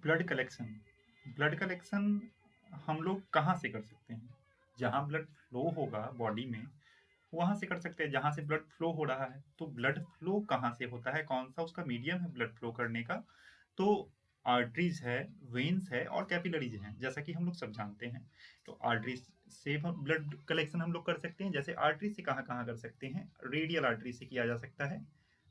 Blood collection हम लोग कहाँ से कर सकते हैं? जहाँ ब्लड फ्लो होगा बॉडी में, वहाँ से कर सकते हैं, जहाँ से ब्लड फ्लो हो रहा है। तो ब्लड फ्लो कहाँ से होता है, कौन-सा उसका मीडियम है ब्लड फ्लो करने का? तो आर्टरीज़ है, वेन्स है और कैपिलरीज़ हैं, जैसा कि हम लोग सब जानते हैं। तो आर्टरीज़ से हम ब्लड कलेक्शन हम लोग कर सकते हैं। जैसे आर्टरी से कहाँ-कहाँ कर सकते हैं? रेडियल आर्टरी से किया जा सकता है,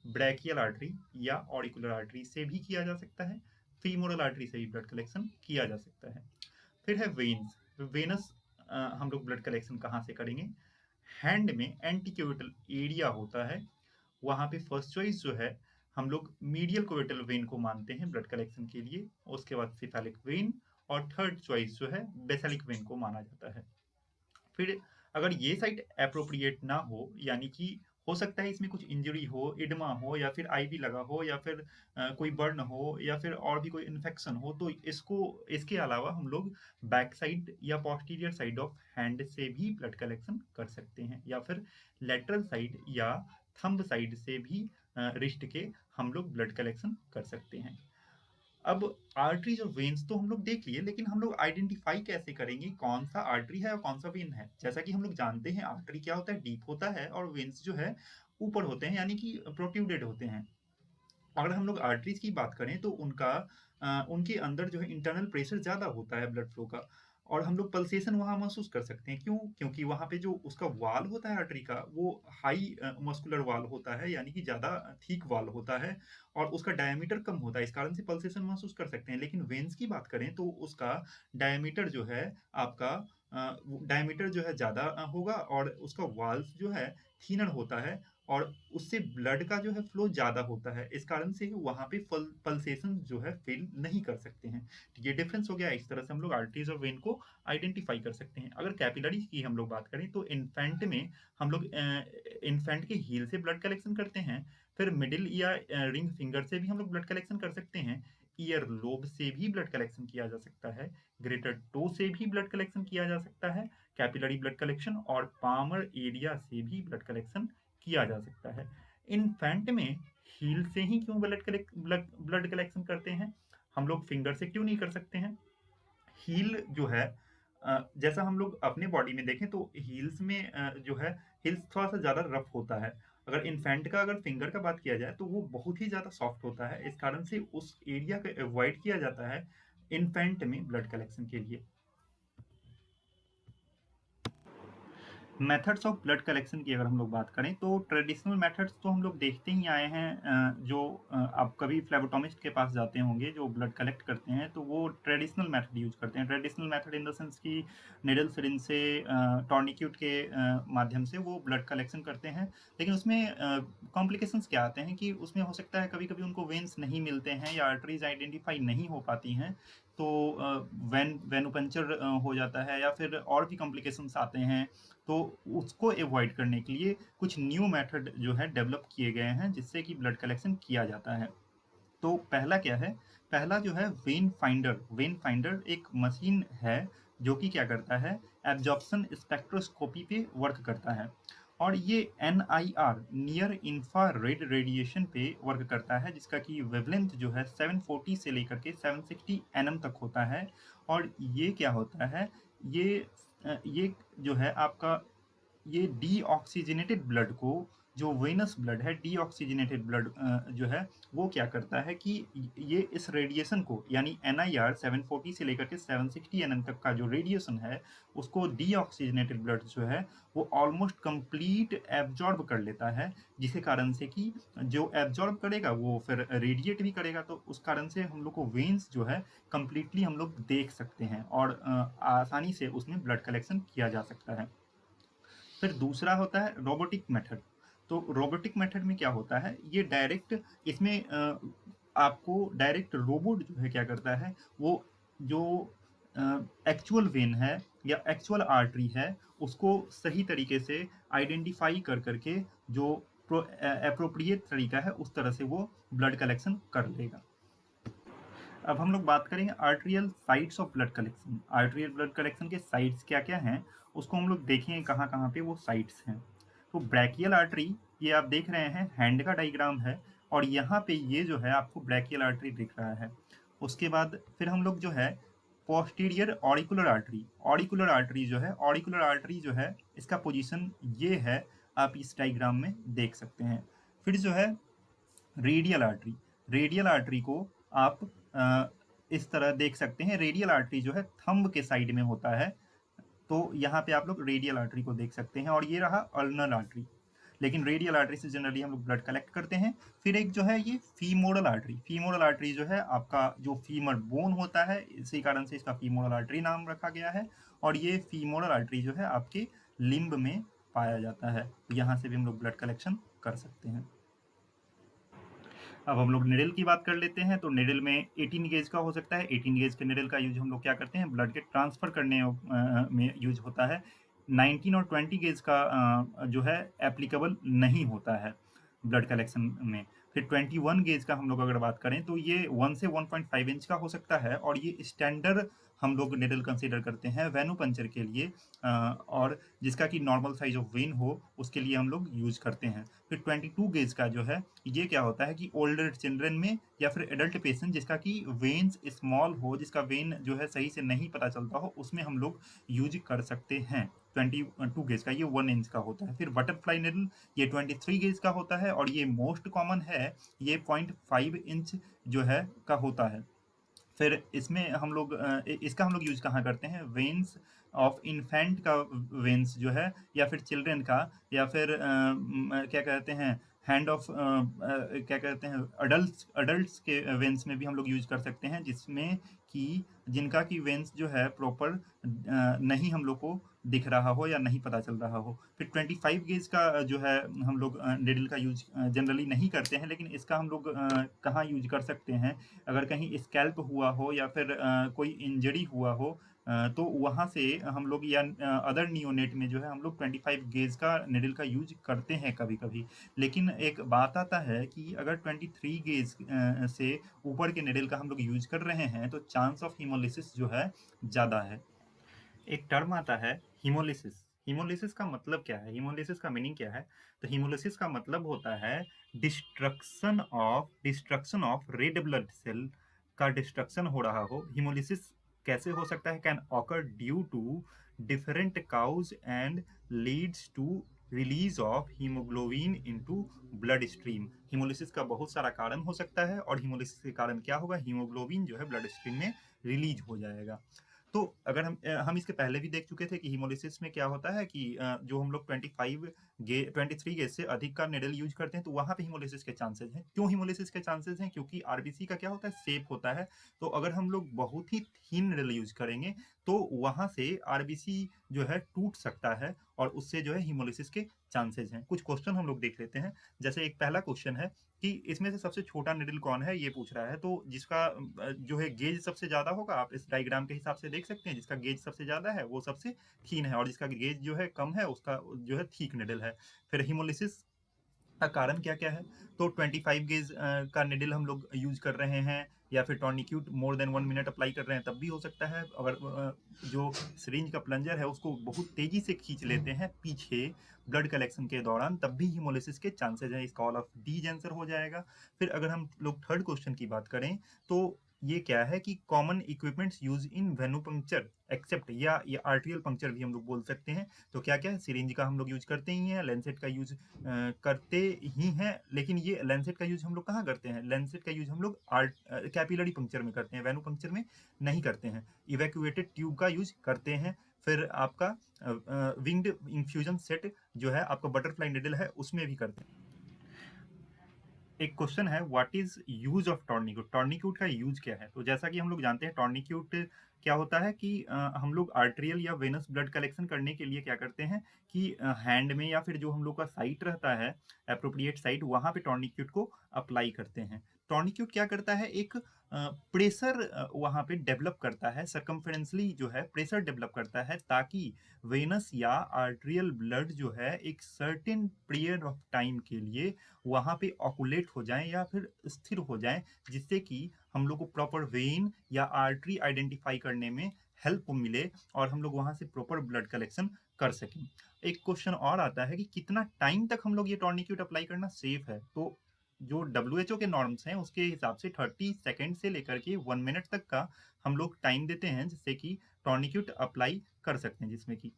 ब्रैकियल आर्टरी या ऑरिकुलर आर्टरी से भी किया जा सकता है, फीमोरल आर्टरी से भी ब्लड कलेक्शन किया जा सकता है। फिर है वेन्स। वेनस हम लोग ब्लड कलेक्शन कहाँ से करेंगे? हैंड में एंटीक्यूबिटल एरिया होता है, वहाँ पे फर्स्ट चॉइस जो है हम लोग मीडियल क्यूबिटल वेन को मानते हैं ब्लड कलेक्शन के लिए, उसके बाद सिफेलिक वेन और थर्ड चॉइस जो है बेसिलिक वेन को माना जाता है। फिर अगर ये साइट एप्रोप्रिएट ना हो, यानी कि हो सकता है इसमें कुछ इंजरी हो, इडमा हो या फिर आईवी लगा हो या फिर कोई बर्न हो या फिर और भी कोई इन्फेक्शन हो, तो इसको इसके अलावा हम लोग बैक साइड या पोस्टीरियर साइड ऑफ हैंड से भी ब्लड कलेक्शन कर सकते हैं या फिर लेटरल साइड या थंब साइड से भी रिस्ट के हम लोग ब्लड कलेक्शन कर सकते हैं। अब आर्टरीज और वेन्स तो हम लोग देख लिए, लेकिन हम लोग आइडेंटिफाई कैसे करेंगे कौन सा आर्टरी है और कौन सा वेन है? जैसा कि हम लोग जानते हैं आर्टरी क्या होता है, डीप होता है और वेन्स जो है ऊपर होते हैं, यानी कि प्रोट्रूडेड होते हैं। अगर हम लोग आर्टरीज की बात करें तो उनके अंदर जो है इंटरनल प्रेशर ज़्यादा होता है ब्लड फ्लो का, और हम लोग पल्सेशन वहाँ महसूस कर सकते हैं। क्यों? क्योंकि वहाँ पे जो उसका वॉल होता है आर्टरी का, वो हाई मस्कुलर वॉल होता है, यानी कि ज़्यादा थिक वॉल होता है और उसका डायमीटर कम होता है, इस कारण से पल्सेशन महसूस कर सकते हैं। लेकिन वेन्स की बात करें तो उसका डायमीटर जो है आपका डायमीटर जो है ज़्यादा होगा और उसका वॉल्स जो है थिनर होता है और उससे ब्लड का जो है फ्लो ज़्यादा होता है। इस कारण से वहाँ पे पल्सेशन जो है फ़ील नहीं कर सकते हैं। ये डिफरेंस हो गया, इस तरह से हम लोग आर्टरीज़ और वेन को आइडेंटिफ़ाई कर सकते हैं। अगर कैपिलरीज़ की हम लोग बात करें तो इन्फैंट में हम लोग इन्फैंट के हील से ब्लड कलेक्शन करते हैं, फिर मिडल या रिंग फिंगर से भी हम लोग ब्लड कलेक्शन कर सकते हैं, ईयर लोब से भी ब्लड कलेक्शन किया जा सकता है, ग्रेटर टो से भी ब्लड कलेक्शन किया जा सकता है, कैपिलरी ब्लड कलेक्शन और पामर एरिया से भी ब्लड कलेक्शन किया जा सकता है। इन्फेंट में हील से ही क्यों ब्लड कलेक्शन करते हैं? हम लोग फिंगर से क्यों नहीं कर सकते हैं? हील जो है जैसा हम लोग अपने बॉडी में देखें तो हील्स में जो है हील्स थोड़ा-सा ज़्यादा रफ होता है। अगर इन्फेंट का अगर फिंगर का बात किया जाए तो वो बहुत ही ज़्यादा सॉफ्ट होता है। इस कारण से उस एरिया को अवॉइड किया जाता है इन्फेंट में ब्लड कलेक्शन के लिए। मेथड्स ऑफ ब्लड कलेक्शन की अगर हम लोग बात करें तो ट्रेडिशनल मेथड्स तो हम लोग देखते ही आए हैं। आप कभी फ्लेबोटोमिस्ट के पास जाते होंगे जो ब्लड कलेक्ट करते हैं, तो वो ट्रेडिशनल मेथड यूज करते हैं। Traditional method in the sense कि निडल सिरिंज से टॉर्निक्यूट के माध्यम से वो ब्लड कलेक्शन करते हैं। लेकिन उसमें कॉम्प्लिकेशंस क्या आते हैं कि उसमें हो सकता है कभी कभी उनको वेन्स नहीं मिलते हैं या आर्टरीज आइडेंटिफाई नहीं हो पाती हैं, तो वेनुपंचर हो जाता है या फिर और भी कॉम्प्लिकेशंस आते हैं। तो उसको अवॉइड करने के लिए कुछ न्यू मेथड जो है डेवलप किए गए हैं जिससे कि ब्लड कलेक्शन किया जाता है। तो पहला क्या है? पहला जो है वेन फाइंडर। वेन फाइंडर एक मशीन है जो कि क्या करता है, एब्जॉर्प्शन स्पेक्ट्रोस्कोपी पे वर्क करता है और ये NIR नियर इंफ्रारेड रेडिएशन पे वर्क करता है, जिसका कि वेवलेंथ जो है 740 से लेकर के 760 nm तक होता है। और ये क्या होता है, ये जो है आपका, ये डीऑक्सीजनेटेड ब्लड को, जो वेनस ब्लड है, डीऑक्सीजनेटेड ब्लड जो है वो क्या करता है कि ये इस रेडिएशन को, यानी NIR 740 से लेकर के 760 nm तक का जो रेडिएशन है, उसको डीऑक्सीजनेटेड ब्लड जो है वो ऑलमोस्ट कंप्लीट एब्जॉर्ब कर लेता है, जिसके कारण से कि जो एब्जॉर्ब करेगा वो फिर रेडिएट भी करेगा, तो उस कारण से हम लोग को वेन्स जो है कंप्लीटली हम लोग देख सकते हैं और आसानी से उसमें ब्लड कलेक्शन किया जा सकता है। फिर दूसरा होता है रोबोटिक मेथड। तो रोबोटिक मेथड में क्या होता है, ये डायरेक्ट इसमें आपको डायरेक्ट रोबोट जो है क्या करता है, वो जो एक्चुअल वेन है या एक्चुअल आर्टरी है उसको सही तरीके से आइडेंटिफाई कर करके जो अप्रोप्रिएट तरीका है उस तरह से वो ब्लड कलेक्शन कर लेगा। अब हम लोग बात करेंगे arterial sites of blood collection. Arterial blood collection के साइट्स क्या क्या हैं उसको हम लोग देखेंगे कहाँ कहाँ पे वो साइट्स हैं। तो ब्रैकियल आर्टरी, ये आप देख रहे हैं हैंड का डायग्राम है और यहाँ पे ये जो है आपको ब्रैकियल आर्टरी दिख रहा है। उसके बाद फिर हम लोग जो है posterior auricular artery, auricular artery जो है इसका पोजीशन ये है, आप इस डायग्राम में देख सकते हैं। फिर जो है रेडियल आर्टरी, रेडियल आर्टरी को आप इस तरह देख सकते हैं। रेडियल आर्टरी जो है थंब के साइड में होता है, तो यहाँ पे आप लोग रेडियल आर्टरी को देख सकते हैं। और ये रहा अल्नर आर्टरी, लेकिन रेडियल आर्टरी से जनरली हम लोग ब्लड कलेक्ट करते हैं। फिर एक जो है ये फीमोरल आर्टरी, फीमोरल आर्टरी जो है आपका जो फीमर बोन होता है, इसी कारण से इसका फीमोरल आर्टरी नाम रखा गया है। और ये फीमोरल आर्टरी जो है आपके लिम्ब में पाया जाता है, यहाँ से भी हम लोग ब्लड कलेक्शन कर सकते हैं। अब हम लोग निडल की बात कर लेते हैं। तो निडल में 18 गेज का हो सकता है। 18 गेज के निडल का यूज हम लोग क्या करते हैं, ब्लड के ट्रांसफर करने में यूज होता है। 19 और 20 गेज का जो है एप्लीकेबल नहीं होता है ब्लड कलेक्शन में। फिर 21 गेज का हम लोग अगर बात करें तो ये 1 से 1.5 इंच का हो सकता है, और ये स्टैंडर्ड हम लोग निडल कंसीडर करते हैं वेनु पंचर के लिए, और जिसका कि नॉर्मल साइज ऑफ वेन हो उसके लिए हम लोग यूज करते हैं। फिर 22 गेज का जो है ये क्या होता है कि ओल्डर चिल्ड्रन में या फिर एडल्ट पेशेंट जिसका कि वेन्स स्मॉल हो, जिसका वेन जो है सही से नहीं पता चलता हो, उसमें हम लोग यूज कर सकते हैं। 22 गेज का ये 1 इंच का होता है। फिर बटरफ्लाई निडल ये 23 गेज का होता है, और ये मोस्ट कॉमन है, ये 0.5 इंच जो है का होता है। फिर इसमें हम लोग इसका हम लोग यूज कहाँ करते हैं, वेन्स ऑफ इन्फेंट का वेन्स जो है, या फिर चिल्ड्रन का, या फिर क्या कहते हैं हैंड ऑफ क्या कहते हैं अडल्ट्स के वेन्स में भी हम लोग यूज कर सकते हैं, जिसमें कि जिनका की वेन्स जो है प्रॉपर नहीं हम लोग को दिख रहा हो या नहीं पता चल रहा हो। फिर 25 गेज का जो है हम लोग निडल का यूज जनरली नहीं करते हैं, लेकिन इसका हम लोग कहाँ यूज कर सकते हैं, अगर कहीं स्कैल्प हुआ हो या फिर कोई इंजरी हुआ हो, तो वहाँ से हम लोग या अदर नियोनेट में जो है हम लोग 25 गेज का निडल का यूज करते हैं कभी कभी। लेकिन एक बात आता है कि अगर 23 गेज से ऊपर के निडल का हम लोग यूज कर रहे हैं तो चांस ऑफ हीमोलिसिस जो है ज़्यादा है। एक टर्म आता है हीमोलिसिस। हीमोलिसिस का मतलब क्या है, हीमोलिसिस का मीनिंग क्या है? तो हीमोलिसिस का मतलब होता है destruction of red blood cell का डिस्ट्रक्शन हो रहा हो। हीमोलिसिस कैसे हो सकता है, can occur due to different cause and leads to release of haemoglobin into blood stream. Haemolysis का बहुत सारा कारण हो सकता है, और हीमोलिसिस के कारण क्या होगा, हीमोग्लोबिन जो है ब्लड स्ट्रीम में रिलीज हो जाएगा। तो अगर हम इसके पहले भी देख चुके थे कि हीमोलिसिस में क्या होता है कि जो हम लोग 23 गेज से अधिक का निडल यूज करते हैं तो वहां पे हीमोलिसिस के चांसेस हैं। क्यों हीमोलिसिस के चांसेस हैं? क्योंकि आरबीसी का क्या होता है, शेप होता है। तो अगर हम लोग बहुत ही थीन निडल यूज करेंगे तो वहां से आरबीसी जो है टूट सकता है, और उससे जो है हीमोलिसिस के चांसेस हैं। कुछ क्वेश्चन हम लोग देख लेते हैं। जैसे एक पहला क्वेश्चन है कि इसमें से सबसे छोटा निडल कौन है, ये पूछ रहा है। तो जिसका जो है गेज सबसे ज्यादा होगा, आप इस डायग्राम के हिसाब से देख सकते हैं, जिसका गेज सबसे ज्यादा है वो सबसे थीन है, और जिसका गेज जो है कम है उसका जो है थीक निडल है। फिर हीमोलिसिस का कारण क्या क्या है? तो 25 गेज का निडल हम लोग यूज कर रहे हैं, या फिर टॉर्निक्यूट मोर देन 1 मिनट अप्लाई कर रहे हैं तब भी हो सकता है। अगर जो सिरिंज का प्लंजर है उसको बहुत तेजी से खींच लेते हैं पीछे ब्लड कलेक्शन के दौरान, तब भी हीमोलिसिस के चांसेस हैं, इसका ऑल ऑफ डी आंसर हो जाएगा। फिर अगर हम लोग थर्ड क्वेश्चन की बात करें तो ये क्या है कि common equipments use in venipuncture except, या ये आर्टियल पंक्चर भी हम लोग बोल सकते हैं। तो क्या क्या है, सिरिंज का हम लोग यूज करते ही हैं, लेंसेट का यूज करते ही हैं, लेकिन ये लेंसेट का यूज हम लोग कहाँ करते हैं, लेंसेट का यूज हम लोग कैपिलरी पंक्चर में करते हैं, वेनु पंक्चर में नहीं करते हैं। इवैक्यूएटेड ट्यूब का यूज करते हैं। फिर आपका विंग्ड इंफ्यूजन सेट जो है आपका बटरफ्लाई निडल है उसमें भी करते हैं। एक क्वेश्चन है, व्हाट इज यूज ऑफ टॉर्निक्यूट, टॉर्निक्यूट का यूज क्या है? तो जैसा कि हम लोग जानते हैं टॉर्निक्यूट क्या होता है कि हम लोग आर्टेरियल या वेनस ब्लड कलेक्शन करने के लिए क्या करते हैं कि हैंड में या फिर जो हम लोग का साइट रहता है, अप्रोप्रिएट साइट, वहां पे टॉर्निक्यूट को अप्लाई करते हैं। टॉर्निक्यूट क्या करता है, एक प्रेशर वहां पे डेवलप करता है, सरकमफेरेंसली जो है प्रेशर डेवलप करता है, ताकि वेनस या आर्टेरियल ब्लड जो है एक सर्टेन पीरियड ऑफ टाइम के लिए वहाँ पे ऑकुलेट हो जाएं या फिर स्थिर हो जाएं, जिससे कि हम लोग को प्रॉपर वेन या आर्टरी आइडेंटिफाई करने में हेल्प मिले, और हम लोग वहाँ से प्रॉपर ब्लड कलेक्शन कर सकें। एक क्वेश्चन और आता है कि कितना टाइम तक हम लोग ये टॉर्निक्यूट अप्लाई करना सेफ है? तो जो WHO के नॉर्म्स हैं उसके हिसाब से 30 सेकंड से लेकर के 1 मिनट तक का हम लोग टाइम देते हैं, जिससे कि टॉर्निक्यूट अप्लाई कर सकते हैं। जिसमें कि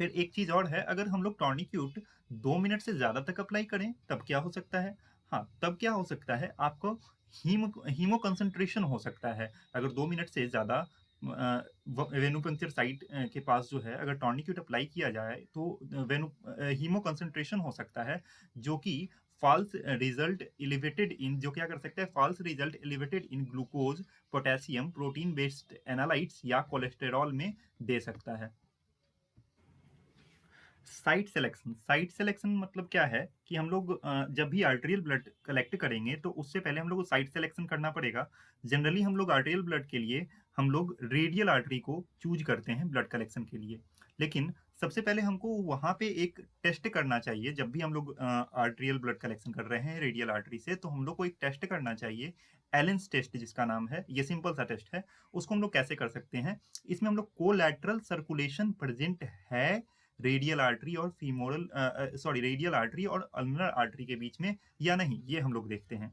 फिर एक चीज़ और है, अगर हम लोग टॉर्निक्यूट 2 मिनट से ज़्यादा तक अप्लाई करें तब क्या हो सकता है? हाँ, तब क्या हो सकता है, आपको हीमो कंसंट्रेशन हो सकता है। अगर 2 मिनट से ज़्यादा वेनुपंक्चर साइट के पास जो है अगर टॉर्निक्यूट अप्लाई किया जाए तो हीमो कंसंट्रेशन हो सकता है, जो कि फॉल्स रिजल्ट एलिवेटेड इन जो क्या कर सकता है, false result elevated in glucose, potassium, protein based analytes या कोलेस्टेरॉल में दे सकता है। साइट सिलेक्शन मतलब क्या है कि हम लोग जब भी आर्टेरियल ब्लड कलेक्ट करेंगे तो उससे पहले हम लोग को साइट सिलेक्शन करना पड़ेगा। जनरली हम लोग आर्टेरियल ब्लड के लिए हम लोग रेडियल आर्टरी को चूज करते हैं ब्लड कलेक्शन के लिए। लेकिन सबसे पहले हमको वहाँ पे एक टेस्ट करना चाहिए। जब भी हम लोग आर्टेरियल ब्लड कलेक्शन कर रहे हैं रेडियल आर्टरी से, तो हम लोग को एक टेस्ट करना चाहिए, एलेंस टेस्ट जिसका नाम है। ये सिंपल सा टेस्ट है। उसको हम लोग कैसे कर सकते हैं, इसमें हम लोग कोलैटरल सर्कुलेशन प्रेजेंट है रेडियल आर्टरी और रेडियल आर्टरी और अल्नर आर्टरी के बीच में या नहीं, ये हम लोग देखते हैं।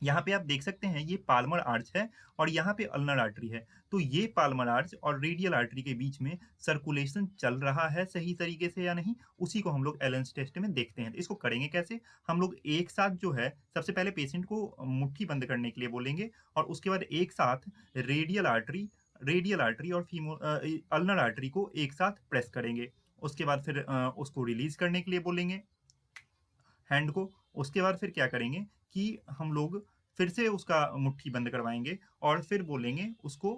यहाँ पे आप देख सकते हैं ये पाल्मर आर्च है और यहाँ पे अल्नर आर्टरी है। तो ये पाल्मर आर्च और रेडियल आर्टरी के बीच में सर्कुलेशन चल रहा है सही तरीके से या नहीं, उसी को हम लोग एलेंस टेस्ट में देखते हैं। इसको करेंगे कैसे, हम लोग एक साथ जो है सबसे पहले पेशेंट को मुट्ठी बंद करने के लिए बोलेंगे और उसके बाद एक साथ रेडियल आर्टरी और अल्नर आर्टरी को एक साथ प्रेस करेंगे। उसके बाद फिर उसको रिलीज करने के लिए बोलेंगे हैंड को। उसके बाद फिर क्या करेंगे कि हम लोग फिर से उसका मुट्ठी बंद करवाएंगे और फिर बोलेंगे उसको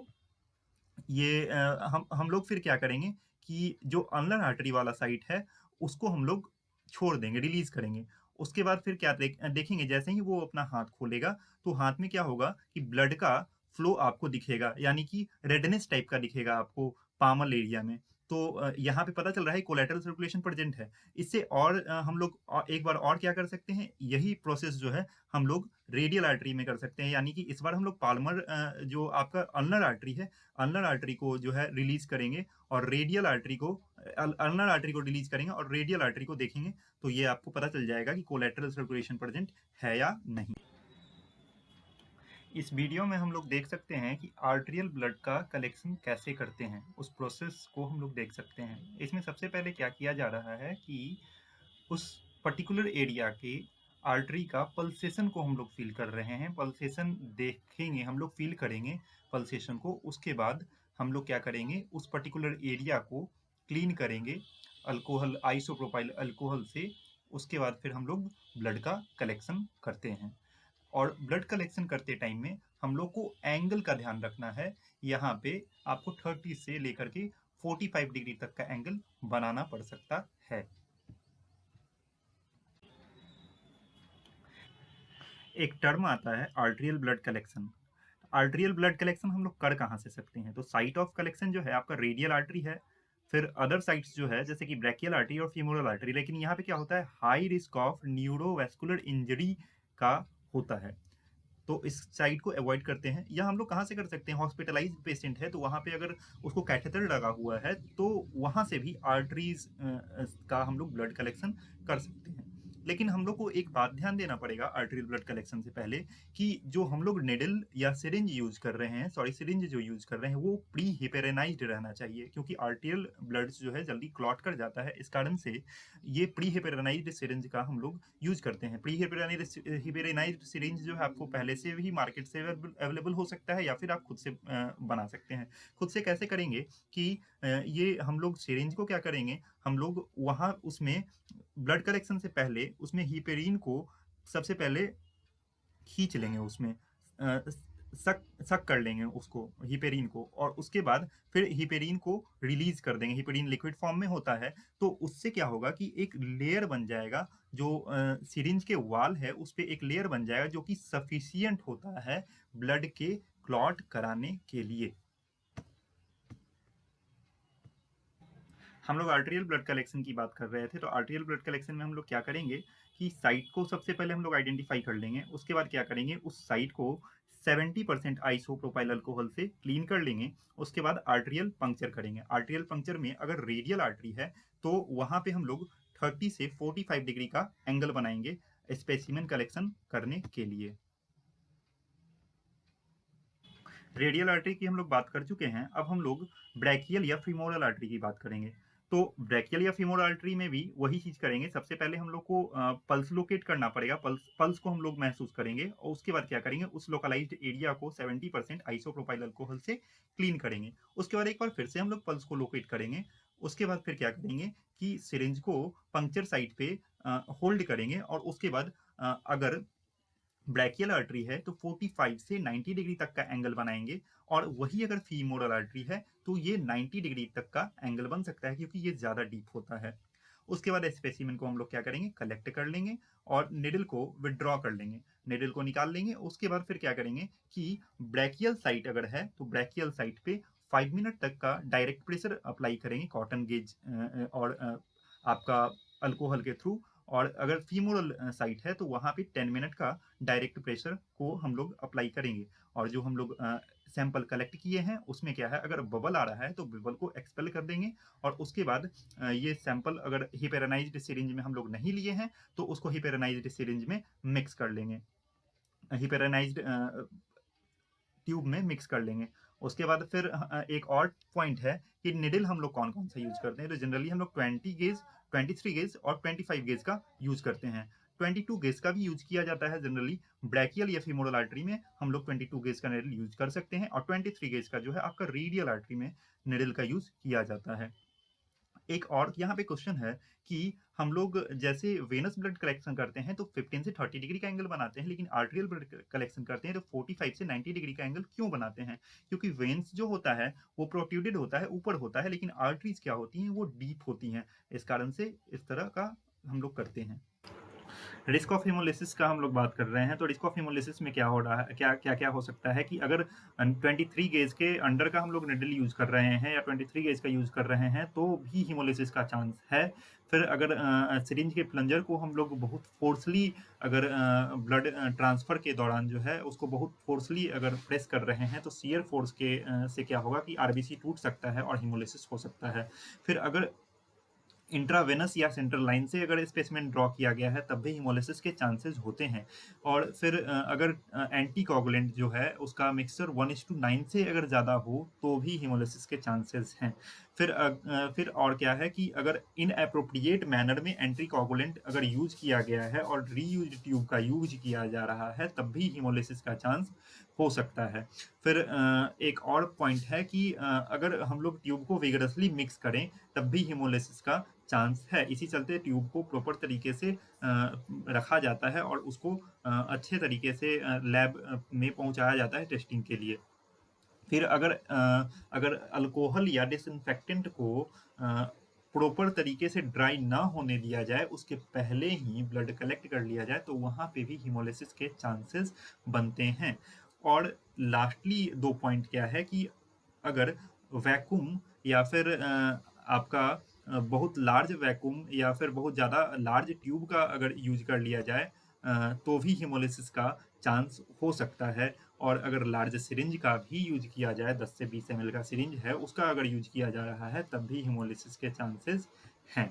हम लोग फिर क्या करेंगे कि जो अल्नर आर्टरी वाला साइट है उसको हम लोग छोड़ देंगे, रिलीज करेंगे। उसके बाद फिर क्या देखेंगे, जैसे ही वो अपना हाथ खोलेगा तो हाथ में क्या होगा कि ब्लड का फ्लो आपको दिखेगा, यानी कि रेडनेस टाइप का दिखेगा आपको पामल एरिया में। तो यहाँ पे पता चल रहा है कोलेटरल सर्कुलेशन प्रेजेंट है। इससे और हम लोग एक बार और क्या कर सकते हैं, यही प्रोसेस जो है हम लोग रेडियल आर्टरी में कर सकते हैं। यानी कि इस बार हम लोग पाल्मर जो आपका अल्नर आर्टरी है, अल्नर आर्टरी को जो है रिलीज करेंगे और रेडियल आर्टरी को अल्नर आर्टरी को रिलीज करेंगे और रेडियल आर्टरी को देखेंगे। तो ये आपको पता चल जाएगा कि कोलेटरल सर्कुलेशन प्रेजेंट है या नहीं। इस वीडियो में हम लोग देख सकते हैं कि आर्टेरियल ब्लड का कलेक्शन कैसे करते हैं, उस प्रोसेस को हम लोग देख सकते हैं। इसमें सबसे पहले क्या किया जा रहा है कि उस पर्टिकुलर एरिया के आर्टरी का पल्सेशन को हम लोग फील कर रहे हैं। पल्सेशन देखेंगे, हम लोग फील करेंगे पल्सेशन को। उसके बाद हम लोग क्या करेंगे, उस पर्टिकुलर एरिया को क्लीन करेंगे अल्कोहल, आइसोप्रोपाइल अल्कोहल से। उसके बाद फिर हम लोग ब्लड का कलेक्शन करते हैं। और ब्लड कलेक्शन करते टाइम में हम लोग को एंगल का ध्यान रखना है। यहाँ पे आपको 30 से लेकर के 45 डिग्री तक का एंगल बनाना पड़ सकता है। एक टर्म आता है arterial blood collection. Arterial blood collection हम लोग कर कहाँ से सकते हैं, तो साइट ऑफ कलेक्शन जो है आपका रेडियल आर्टरी है। फिर अदर साइट्स जो है जैसे कि ब्रैकियल आर्टरी और फीमोरल आर्टरी। लेकिन यहाँ पे क्या होता है, high risk of neurovascular injury का होता है, तो इस साइट को अवॉइड करते हैं। या हम लोग कहाँ से कर सकते हैं, हॉस्पिटलाइज पेशेंट है तो वहाँ पे अगर उसको कैथेटर लगा हुआ है तो वहाँ से भी आर्टरीज का हम लोग ब्लड कलेक्शन कर सकते हैं। लेकिन हम लोग को एक बात ध्यान देना पड़ेगा आर्टेरियल ब्लड कलेक्शन से पहले, कि जो हम लोग निडल या सिरिंज यूज कर रहे हैं, सिरिंज जो यूज कर रहे हैं वो प्री हिपेरेनाइज्ड रहना चाहिए, क्योंकि आर्टेरियल ब्लड जो है जल्दी क्लॉट कर जाता है। इस कारण से ये प्री हिपेरेनाइज्ड सिरिंज का हम लोग यूज करते हैं। प्री हिपेरेनाइज्ड सिरिंज जो है आपको पहले से भी मार्केट से अवेलेबल हो सकता है, या फिर आप खुद से बना सकते हैं। खुद से कैसे करेंगे कि ये हम लोग सिरिंज को क्या करेंगे, हम लोग वहाँ उसमें ब्लड कलेक्शन से पहले उसमें हिपेरिन को सबसे पहले खींच लेंगे, उसमें सक सक कर लेंगे उसको, हिपेरिन को, और उसके बाद फिर हिपेरिन को रिलीज कर देंगे। हिपेरिन लिक्विड फॉर्म में होता है, तो उससे क्या होगा कि एक लेयर बन जाएगा, जो सिरिंज के वाल है उस पर एक लेयर बन जाएगा, जो कि सफिशियंट होता है ब्लड के क्लॉट कराने के लिए। हम लोग आर्टेरियल ब्लड कलेक्शन की बात कर रहे थे, तो आर्टेरियल ब्लड कलेक्शन में हम लोग क्या करेंगे कि साइट को सबसे पहले हम लोग आइडेंटिफाई कर लेंगे। उसके बाद क्या करेंगे, उस साइट को 70% आइसोप्रोपाइल अल्कोहल से क्लीन कर लेंगे। उसके बाद आर्टेरियल पंक्चर करेंगे। आर्टेरियल पंक्चर में अगर रेडियल आर्टरी है तो वहाँ पे हम लोग 30 से 45 डिग्री का एंगल बनाएंगे। स्पेसिमेन कलेक्शन करने के लिए। रेडियल आर्टरी की हम लोग बात कर चुके हैं, अब हम लोग ब्रैकियल या फीमोरल आर्टरी की बात करेंगे। तो ब्रैकियल या फीमोरल आर्टरी में भी वही चीज़ करेंगे, सबसे पहले हम लोग को पल्स लोकेट करना पड़ेगा, पल्स पल्स को हम लोग महसूस करेंगे और उसके बाद क्या करेंगे, उस लोकलाइज्ड एरिया को 70% आइसोप्रोपाइल अल्कोहल से क्लीन करेंगे। उसके बाद एक बार फिर से हम लोग पल्स को लोकेट करेंगे, उसके बाद फिर क्या करेंगे कि सिरिंज को पंक्चर साइट पे होल्ड करेंगे और उसके बाद अगर ब्रैकियल आर्टरी है तो 45 से 90 डिग्री तक का एंगल बनाएंगे, और वही अगर फीमोरल आर्टरी है तो ये 90 डिग्री तक का एंगल बन सकता है क्योंकि ये ज़्यादा डीप होता है। उसके बाद स्पेसिमेन को हम लोग क्या करेंगे, कलेक्ट कर लेंगे और निडल को विड्रॉ कर लेंगे, निडल को निकाल लेंगे। उसके बाद फिर क्या करेंगे कि ब्रैकियल साइट अगर है तो ब्रैकियल साइट पे 5 मिनट तक का डायरेक्ट प्रेशर अप्लाई करेंगे कॉटन गेज और आपका अल्कोहल के थ्रू, और अगर फीमोरल साइट है तो वहाँ पे 10 मिनट का डायरेक्ट प्रेशर को हम लोग अप्लाई करेंगे। और जो हम लोग सैंपल कलेक्ट किए हैं उसमें क्या है, अगर बबल आ रहा है तो बबल को एक्सपेल कर देंगे, और उसके बाद ये सैंपल अगर हिपेरानाइज्ड सिरिंज में हम लोग नहीं लिए हैं तो उसको हिपेरानाइज्ड सिरिंज में मिक्स कर लेंगे, हिपेरानाइज्ड ट्यूब में मिक्स कर लेंगे। उसके बाद फिर एक और पॉइंट है कि निडल हम लोग कौन कौन सा यूज करते हैं, तो जनरली हम लोग 20 गेज, 23 गेज और 25 गेज का यूज करते हैं। 22 गेज का भी यूज किया जाता है जनरली, ब्रैकियल या फीमोरल आर्टरी में हम लोग 22 गेज का निडल यूज कर सकते हैं, और 23 गेज का जो है आपका रेडियल आर्टरी में निडल का यूज किया जाता है। एक और यहाँ पे क्वेश्चन है कि हम लोग जैसे वेनस ब्लड कलेक्शन करते हैं तो 15 से 30 डिग्री का एंगल बनाते हैं, लेकिन आर्टेरियल ब्लड कलेक्शन करते हैं तो 45 से 90 डिग्री का एंगल क्यों बनाते हैं? क्योंकि वेन्स जो होता है वो प्रोट्रूडेड होता है, ऊपर होता है, लेकिन आर्टरीज क्या होती हैं वो डीप होती हैं। इस कारण से इस तरह का हम लोग करते हैं। रिस्क ऑफ हिमोलिसिस का हम लोग बात कर रहे हैं, तो रिस्क ऑफ हिमोलिसिस में क्या हो रहा है, क्या क्या क्या हो सकता है कि अगर 23 गेज के अंडर का हम लोग निडल यूज कर रहे हैं या 23 गेज का यूज कर रहे हैं तो भी हिमोलिसिस का चांस है। फिर अगर सिरिंज के प्लंजर को हम लोग बहुत फोर्सली अगर ब्लड ट्रांसफर के दौरान जो है उसको बहुत फोर्सली अगर प्रेस कर रहे हैं तो शियर फोर्स के से क्या होगा कि आरबीसी टूट सकता है और हिमोलिसिस हो सकता है। फिर अगर इंट्रावेनस या सेंट्रल लाइन से अगर स्पेसिमेन ड्रॉ किया गया है तब भी हिमोलिसिस के चांसेस होते हैं। और फिर अगर एंटी कोगुलेंट जो है उसका मिक्सचर 1:9 से अगर ज़्यादा हो तो भी हिमोलिसिस के चांसेस हैं। फिर और क्या है कि अगर इनएप्रोप्रिएट मैनर में एंटी कोगुलेंट अगर यूज किया गया है और रीयूज ट्यूब का यूज किया जा रहा है तब भी हिमोलिसिस का चांस हो सकता है। फिर एक और पॉइंट है कि अगर हम लोग ट्यूब को विगरसली मिक्स करें तब भी हिमोलिसिस का चांस है। इसी चलते ट्यूब को प्रॉपर तरीके से रखा जाता है और उसको अच्छे तरीके से लैब में पहुंचाया जाता है टेस्टिंग के लिए। फिर अगर अल्कोहल या डिसइंफेक्टेंट को प्रॉपर तरीके से ड्राई ना होने दिया जाए, उसके पहले ही ब्लड कलेक्ट कर लिया जाए तो वहाँ पे भी हिमोलिसिस के चांसेस बनते हैं। और लास्टली दो पॉइंट क्या है कि अगर वैक्यूम या फिर आपका बहुत लार्ज वैक्यूम या फिर बहुत ज़्यादा लार्ज ट्यूब का अगर यूज कर लिया जाए तो भी हिमोलिसिस का चांस हो सकता है। और अगर लार्ज सिरिंज का भी यूज किया जाए, 10 से 20 ml का सिरिंज है उसका अगर यूज किया जा रहा है तब भी हिमोलिसिस के चांसेस हैं।